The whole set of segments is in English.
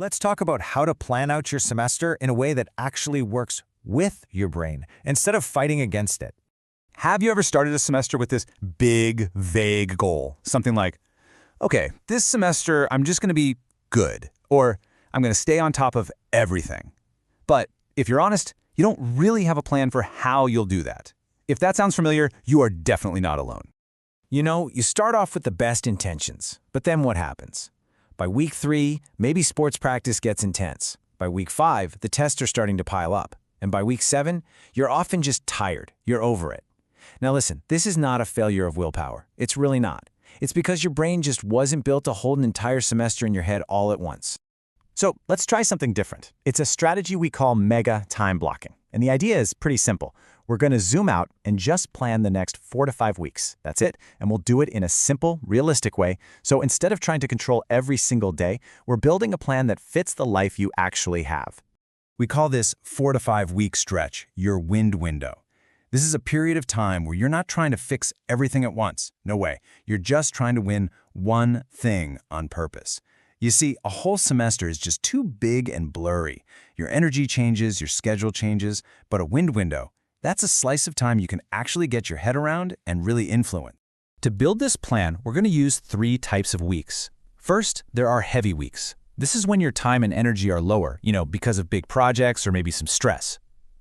Let's talk about how to plan out your semester in a way that actually works with your brain instead of fighting against it. Have you ever started a semester with this big, vague goal? Something like, okay, this semester I'm just going to be good, or I'm going to stay on top of everything. But if you're honest, you don't really have a plan for how you'll do that. If that sounds familiar, you are definitely not alone. You know, you start off with the best intentions, but then what happens? By week 3, maybe sports practice gets intense. By week 5, the tests are starting to pile up. And by week 7, you're often just tired. You're over it. Now listen, this is not a failure of willpower. It's really not. It's because your brain just wasn't built to hold an entire semester in your head all at once. So let's try something different. It's a strategy we call mega time blocking. And the idea is pretty simple. We're going to zoom out and just plan the next 4 to 5 weeks. That's it. And we'll do it in a simple, realistic way. So instead of trying to control every single day, we're building a plan that fits the life you actually have. We call this 4 to 5 week stretch your wind window. This is a period of time where you're not trying to fix everything at once. No way. You're just trying to win one thing on purpose. You see, a whole semester is just too big and blurry. Your energy changes, your schedule changes, but a wind window, that's a slice of time you can actually get your head around and really influence. To build this plan, we're going to use 3 types of weeks. First, there are heavy weeks. This is when your time and energy are lower, because of big projects or maybe some stress.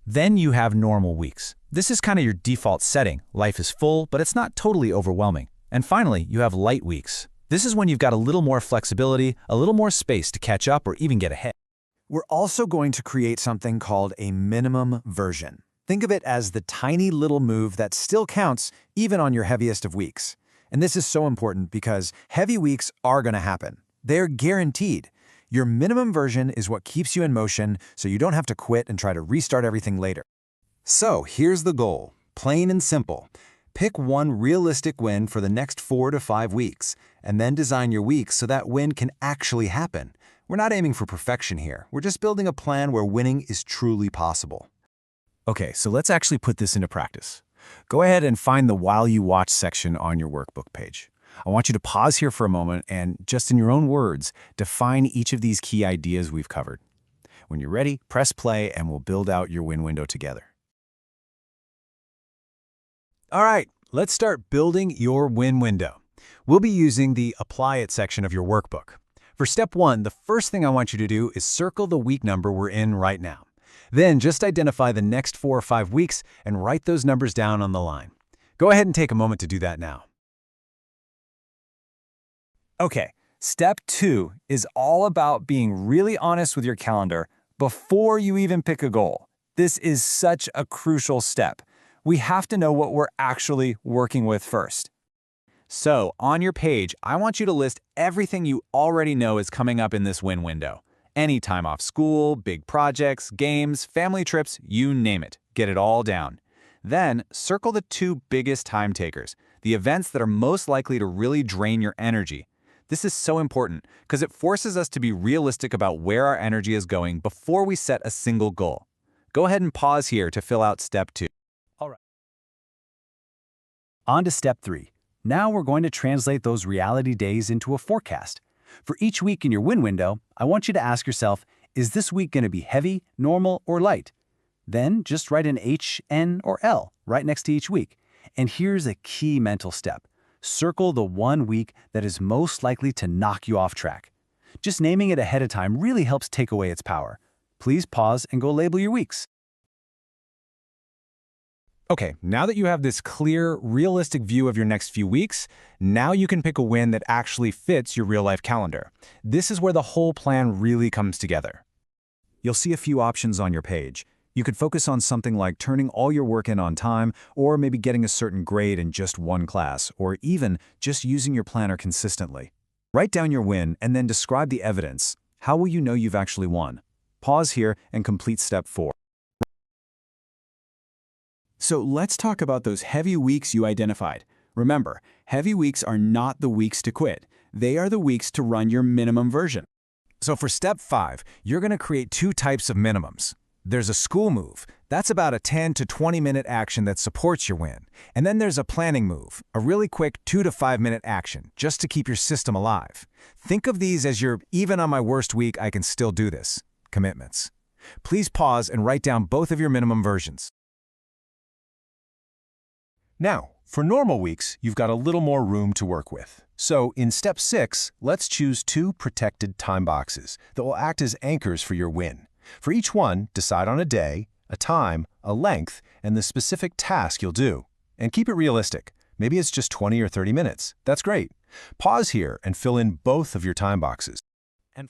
Then you have normal weeks. This is kind of your default setting. Life is full, but it's not totally overwhelming. And finally, you have light weeks. This is when you've got a little more flexibility, a little more space to catch up or even get ahead. We're also going to create something called a minimum version. Think of it as the tiny little move that still counts even on your heaviest of weeks. And this is so important because heavy weeks are going to happen. They're guaranteed. Your minimum version is what keeps you in motion so you don't have to quit and try to restart everything later. So here's the goal, plain and simple. Pick one realistic win for the next 4 to 5 weeks, and then design your weeks so that win can actually happen. We're not aiming for perfection here. We're just building a plan where winning is truly possible. Okay, so let's actually put this into practice. Go ahead and find the While You Watch section on your workbook page. I want you to pause here for a moment and, just in your own words, define each of these key ideas we've covered. When you're ready, press play and we'll build out your win window together. All right, let's start building your win window. We'll be using the Apply It section of your workbook. For step 1, the first thing I want you to do is circle the week number we're in right now. Then just identify the next 4 or 5 weeks and write those numbers down on the line. Go ahead and take a moment to do that now. Okay, step 2 is all about being really honest with your calendar before you even pick a goal. This is such a crucial step. We have to know what we're actually working with first. So, on your page, I want you to list everything you already know is coming up in this win window. Any time off school, big projects, games, family trips, you name it. Get it all down. Then, circle the 2 biggest time takers, the events that are most likely to really drain your energy. This is so important because it forces us to be realistic about where our energy is going before we set a single goal. Go ahead and pause here to fill out step 2. All right. On to step 3. Now we're going to translate those reality days into a forecast. For each week in your win window, I want you to ask yourself, is this week going to be heavy, normal, or light? Then just write an H, N, or L right next to each week. And here's a key mental step. Circle the one week that is most likely to knock you off track. Just naming it ahead of time really helps take away its power. Please pause and go label your weeks. Okay, now that you have this clear, realistic view of your next few weeks, now you can pick a win that actually fits your real-life calendar. This is where the whole plan really comes together. You'll see a few options on your page. You could focus on something like turning all your work in on time, or maybe getting a certain grade in just one class, or even just using your planner consistently. Write down your win and then describe the evidence. How will you know you've actually won? Pause here and complete step 4. So let's talk about those heavy weeks you identified. Remember, heavy weeks are not the weeks to quit. They are the weeks to run your minimum version. So for step 5, you're going to create 2 types of minimums. There's a school move. That's about a 10 to 20-minute action that supports your win. And then there's a planning move, a really quick 2 to 5-minute action, just to keep your system alive. Think of these as your even on my worst week, I can still do this commitments. Please pause and write down both of your minimum versions. Now, for normal weeks, you've got a little more room to work with. So in step 6, let's choose 2 protected time boxes that will act as anchors for your win. For each one, decide on a day, a time, a length, and the specific task you'll do. And keep it realistic. Maybe it's just 20 or 30 minutes. That's great. Pause here and fill in both of your time boxes. And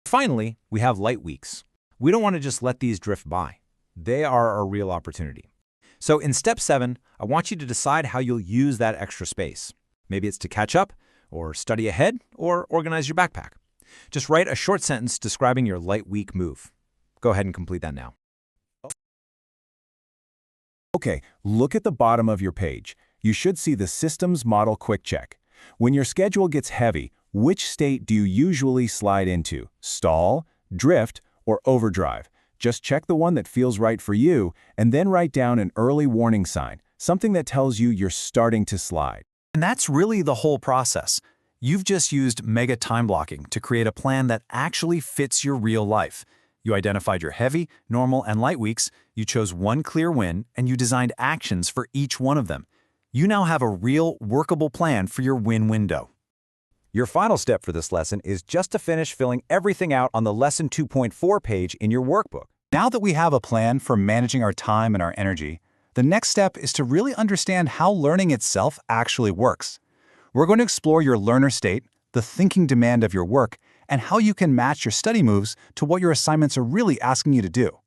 finally, we have light weeks. We don't want to just let these drift by. They are a real opportunity. So in step 7, I want you to decide how you'll use that extra space. Maybe it's to catch up, or study ahead, or organize your backpack. Just write a short sentence describing your light week move. Go ahead and complete that now. Okay, look at the bottom of your page. You should see the Systems Model Quick Check. When your schedule gets heavy, which state do you usually slide into? Stall, drift, or overdrive? Just check the one that feels right for you, and then write down an early warning sign, something that tells you you're starting to slide. And that's really the whole process. You've just used mega time blocking to create a plan that actually fits your real life. You identified your heavy, normal, and light weeks, you chose one clear win, and you designed actions for each one of them. You now have a real, workable plan for your win window. Your final step for this lesson is just to finish filling everything out on the Lesson 2.4 page in your workbook. Now that we have a plan for managing our time and our energy, the next step is to really understand how learning itself actually works. We're going to explore your learner state, the thinking demand of your work, and how you can match your study moves to what your assignments are really asking you to do.